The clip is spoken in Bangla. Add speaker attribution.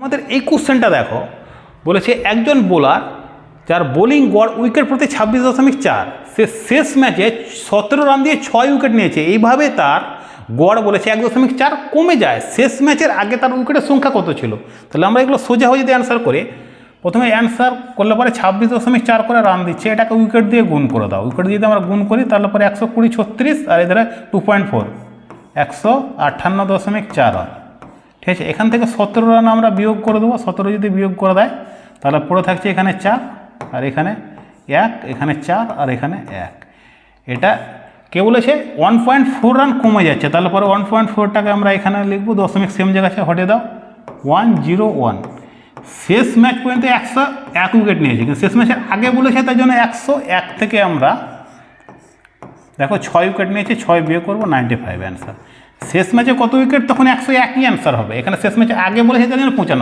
Speaker 1: আমাদের এই কোশ্চেনটা দেখো, বলেছে একজন বোলার যার বোলিং গড় উইকেট প্রতি 26.4, সে শেষ ম্যাচে 17 রান দিয়ে 6 উইকেট নিয়েছে। এইভাবে তার গড় বলেছে 1.4 কমে যায়। শেষ ম্যাচের আগে তার উইকেটের সংখ্যা কত ছিল? তাহলে আমরা এগুলো সোজা হয়ে যদি অ্যান্সার করে, প্রথমে অ্যান্সার করলে পরে 26.4 করে রান দিচ্ছে, এটাকে উইকেট দিয়ে গুণ করে দাও। উইকেট যদি আমরা গুণ করি তাহলে পরে 120 36 আর এদের 2.4 158.4 হয়। ঠিক আছে, এখান থেকে 17 রান আমরা বিয়োগ করে দেবো। 17 যদি বিয়োগ করে দেয় তাহলে পড়ে থাকছে এখানে 4 আর এখানে 1, এখানে 4 আর এখানে 1। এটা কে বলেছে 1.4 রান কমে যাচ্ছে, তাহলে পরে 1.4টাকে আমরা এখানে লিখবো, দশমিক সেম জায়গায় হটে দাও, 101। শেষ ম্যাচ পর্যন্ত 101 উইকেট নিয়েছে, কিন্তু শেষ ম্যাচের আগে বলেছে তার জন্য 101 থেকে আমরা দেখো 6 উইকেট নিয়েছে, 6 বিয়োগ করবো, 95 অ্যান্সার। শেষ ম্যাচে কত উইকেট তখন 101ই অ্যান্সার হবে। এখানে শেষ ম্যাচে আগে বলেছে তার জন্য 95।